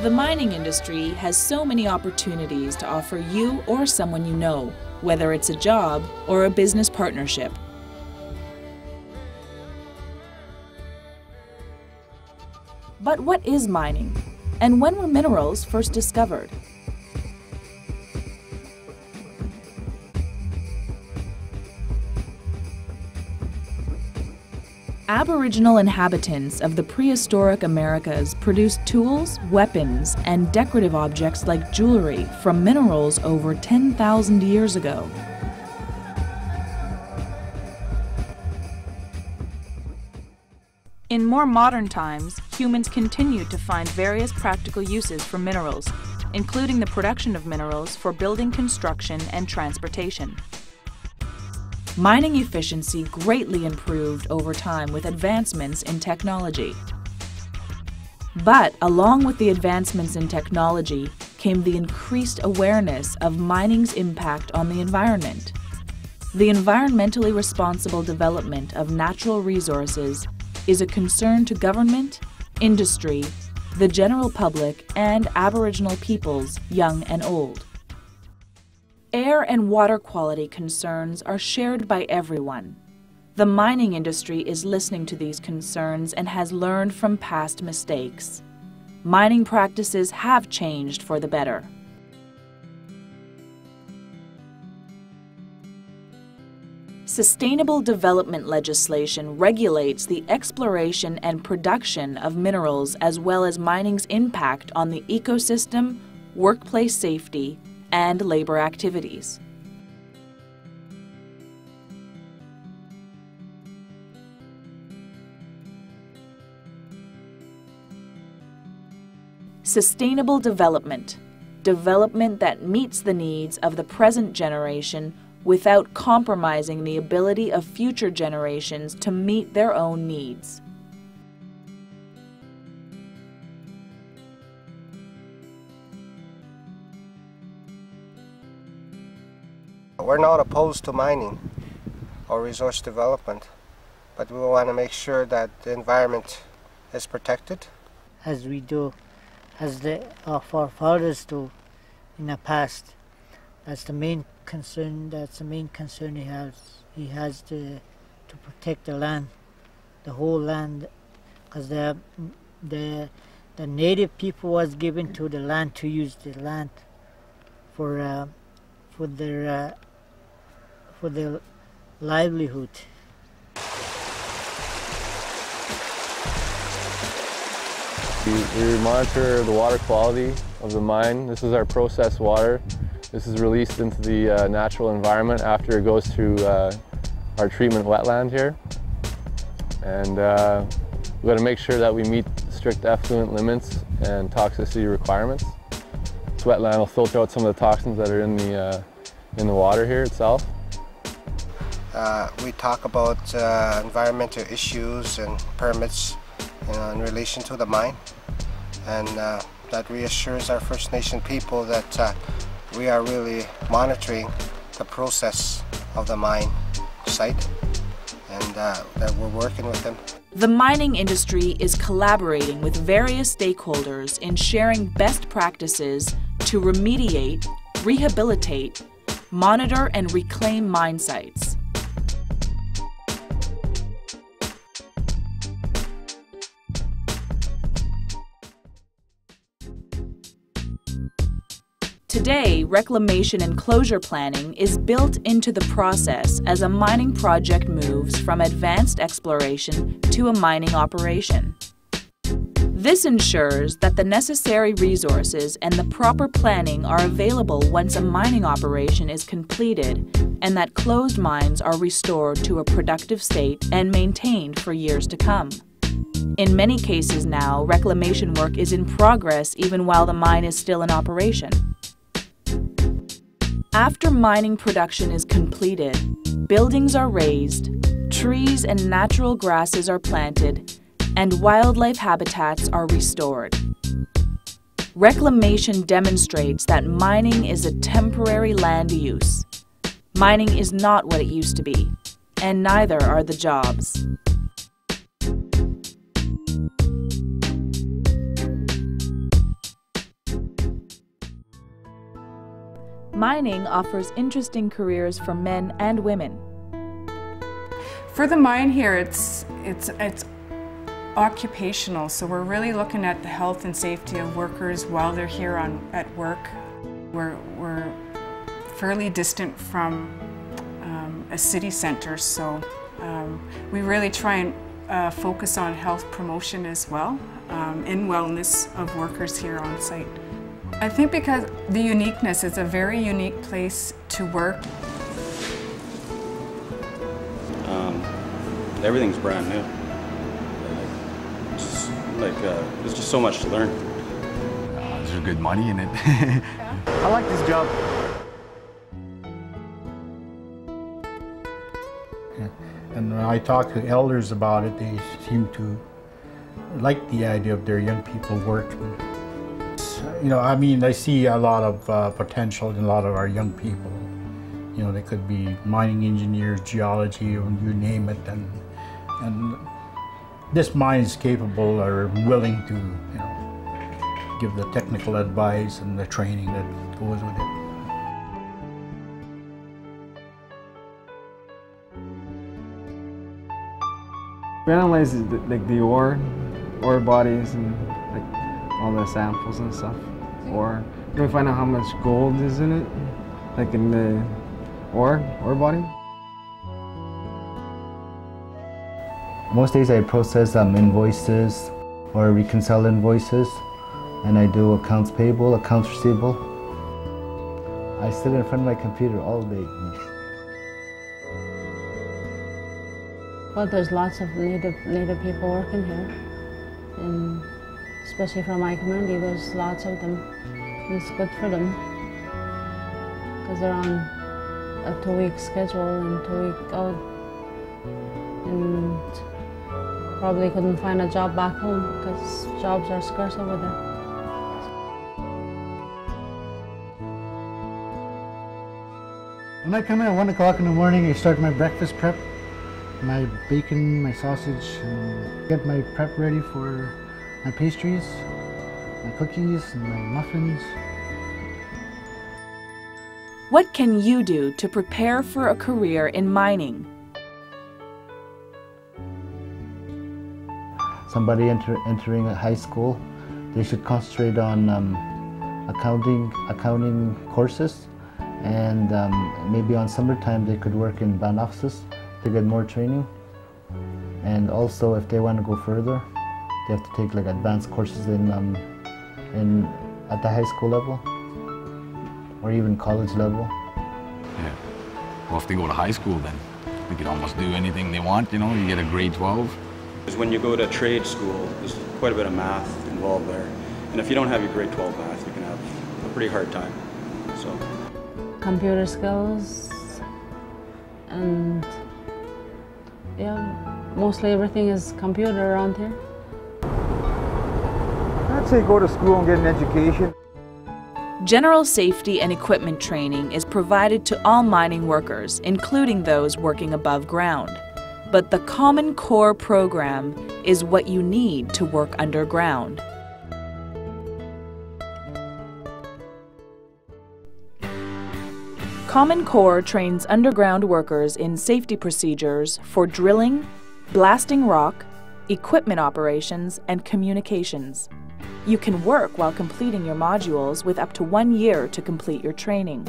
The mining industry has so many opportunities to offer you or someone you know, whether it's a job or a business partnership. But what is mining? And when were minerals first discovered? Aboriginal inhabitants of the prehistoric Americas produced tools, weapons, and decorative objects like jewelry from minerals over 10,000 years ago. In more modern times, humans continue to find various practical uses for minerals, including the production of minerals for building construction and transportation. Mining efficiency greatly improved over time with advancements in technology. But along with the advancements in technology came the increased awareness of mining's impact on the environment. The environmentally responsible development of natural resources is a concern to government, industry, the general public, and Aboriginal peoples, young and old. Air and water quality concerns are shared by everyone. The mining industry is listening to these concerns and has learned from past mistakes. Mining practices have changed for the better. Sustainable development legislation regulates the exploration and production of minerals as well as mining's impact on the ecosystem, workplace safety, and labor activities. Sustainable development. Development that meets the needs of the present generation without compromising the ability of future generations to meet their own needs. We're not opposed to mining or resource development, but we want to make sure that the environment is protected. As we do, as our forefathers do in the past. That's the main concern. That's the main concern he has. He has to protect the land, the whole land, because the native people was given to the land to use the land for their livelihood. We monitor the water quality of the mine. This is our processed water. This is released into the natural environment after it goes through our treatment wetland here. And we've got to make sure that we meet strict effluent limits and toxicity requirements. This wetland will filter out some of the toxins that are in the water here itself. We talk about environmental issues and permits in relation to the mine, and that reassures our First Nation people that we are really monitoring the process of the mine site and that we're working with them. The mining industry is collaborating with various stakeholders in sharing best practices to remediate, rehabilitate, monitor, and reclaim mine sites. Today, reclamation and closure planning is built into the process as a mining project moves from advanced exploration to a mining operation. This ensures that the necessary resources and the proper planning are available once a mining operation is completed and that closed mines are restored to a productive state and maintained for years to come. In many cases now, reclamation work is in progress even while the mine is still in operation. After mining production is completed, buildings are raised, trees and natural grasses are planted, and wildlife habitats are restored. Reclamation demonstrates that mining is a temporary land use. Mining is not what it used to be, and neither are the jobs. Mining offers interesting careers for men and women. For the mine here, it's occupational, so we're really looking at the health and safety of workers while they're here at work. We're fairly distant from a city center, so we really try and focus on health promotion as well, and wellness of workers here on site. I think because the uniqueness, it's a very unique place to work. Everything's brand new. There's just so much to learn. There's good money in it. I like this job. And when I talk to elders about it, they seem to like the idea of their young people working. You know, I mean, I see a lot of potential in a lot of our young people. You know, they could be mining engineers, geology, or you name it, and this mine is capable or willing to, you know, give the technical advice and the training that goes with it. We analyze the ore bodies and like all the samples and stuff. Or we find out how much gold is in it, like in the ore body. Most days I process invoices or reconcile invoices, and I do accounts payable, accounts receivable. I sit in front of my computer all day. Well, there's lots of native people working here, and especially from my community, there's lots of them. It's good for them because they're on a 2-week schedule and 2-week out, and probably couldn't find a job back home because jobs are scarce over there. When I come in at 1 o'clock in the morning, I start my breakfast prep. My bacon, my sausage, and get my prep ready for my pastries, my cookies, and my muffins. What can you do to prepare for a career in mining? Somebody entering a high school, they should concentrate on accounting courses, and maybe on summertime they could work in band offices to get more training. And also, if they want to go further, they have to take like advanced courses at the high school level or even college level. Yeah. Well, if they go to high school, then they could almost do anything they want. You know, you get a grade 12. Because when you go to trade school, there's quite a bit of math involved there, and if you don't have your grade 12 math, you can have a pretty hard time. So, computer skills, and yeah, mostly everything is computer around here. I'd say go to school and get an education. General safety and equipment training is provided to all mining workers, including those working above ground. But the Common Core program is what you need to work underground. Common Core trains underground workers in safety procedures for drilling, blasting rock, equipment operations, and communications. You can work while completing your modules with up to 1 year to complete your training.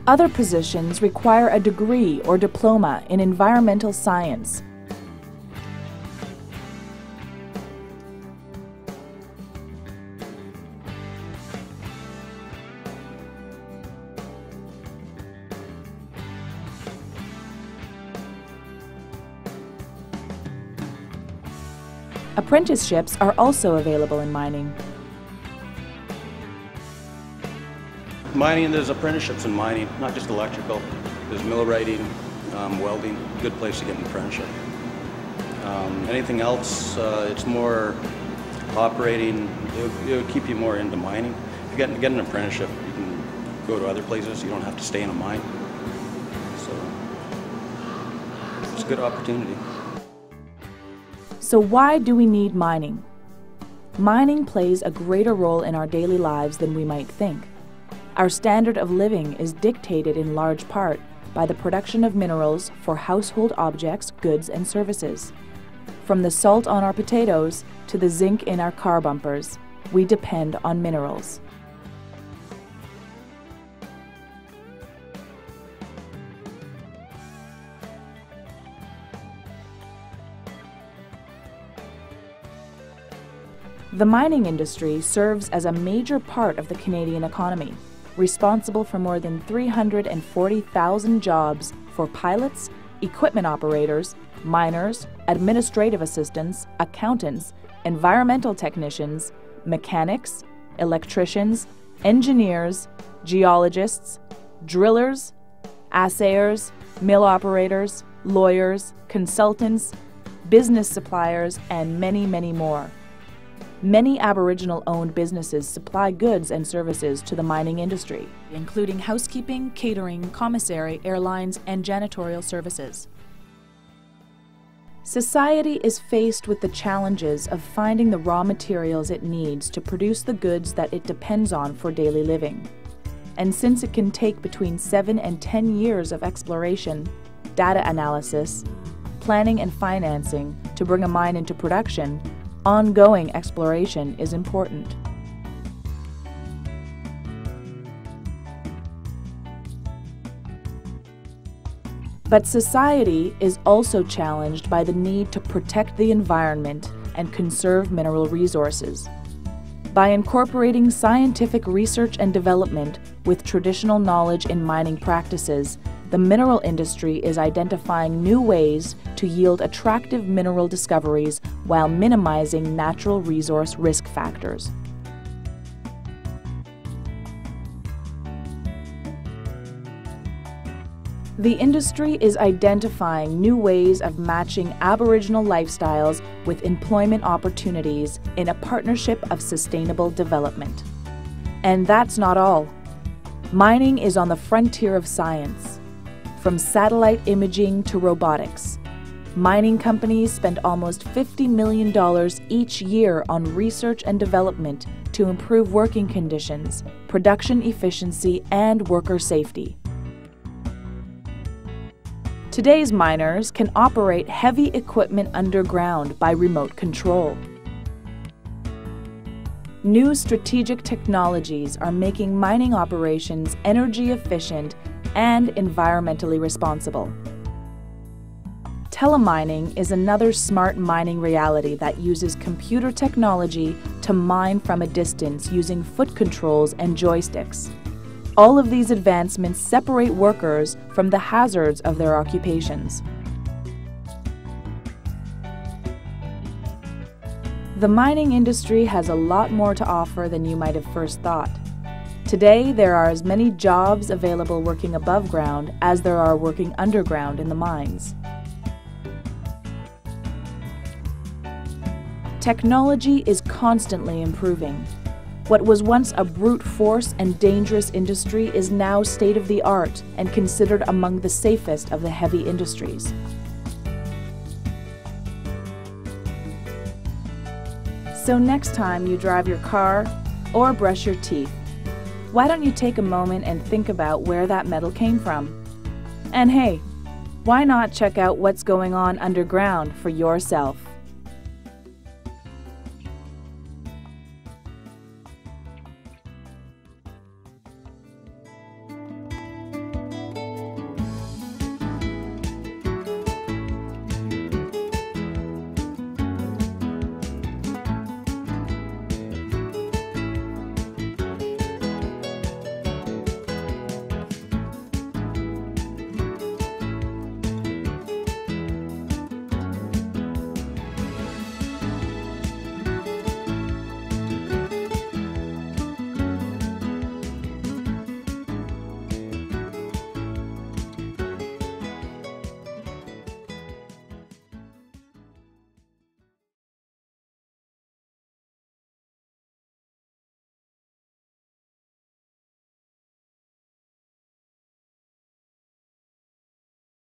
Other positions require a degree or diploma in environmental science. Apprenticeships are also available in mining. mining, there's apprenticeships in mining, not just electrical. There's millwrighting, welding, good place to get an apprenticeship. Anything else, it's more operating, it would keep you more into mining. If you get an apprenticeship, you can go to other places, you don't have to stay in a mine. So it's a good opportunity. So why do we need mining? mining plays a greater role in our daily lives than we might think. Our standard of living is dictated in large part by the production of minerals for household objects, goods, and services. From the salt on our potatoes to the zinc in our car bumpers, we depend on minerals. The mining industry serves as a major part of the Canadian economy, responsible for more than 340,000 jobs for pilots, equipment operators, miners, administrative assistants, accountants, environmental technicians, mechanics, electricians, engineers, geologists, drillers, assayers, mill operators, lawyers, consultants, business suppliers, and many, many more. Many Aboriginal-owned businesses supply goods and services to the mining industry, including housekeeping, catering, commissary, airlines, and janitorial services. Society is faced with the challenges of finding the raw materials it needs to produce the goods that it depends on for daily living. And since it can take between 7 and 10 years of exploration, data analysis, planning and financing to bring a mine into production, ongoing exploration is important. But society is also challenged by the need to protect the environment and conserve mineral resources. By incorporating scientific research and development with traditional knowledge in mining practices, the mineral industry is identifying new ways to yield attractive mineral discoveries while minimizing natural resource risk factors. The industry is identifying new ways of matching Aboriginal lifestyles with employment opportunities in a partnership of sustainable development. And that's not all. Mining is on the frontier of science. From satellite imaging to robotics, mining companies spend almost $50 million each year on research and development to improve working conditions, production efficiency, and worker safety. Today's miners can operate heavy equipment underground by remote control. New strategic technologies are making mining operations energy efficient and environmentally responsible. Telemining is another smart mining reality that uses computer technology to mine from a distance using foot controls and joysticks. All of these advancements separate workers from the hazards of their occupations. The mining industry has a lot more to offer than you might have first thought. Today, there are as many jobs available working above ground as there are working underground in the mines. Technology is constantly improving. What was once a brute force and dangerous industry is now state-of-the-art and considered among the safest of the heavy industries. So next time you drive your car or brush your teeth, why don't you take a moment and think about where that metal came from? And hey, why not check out what's going on underground for yourself?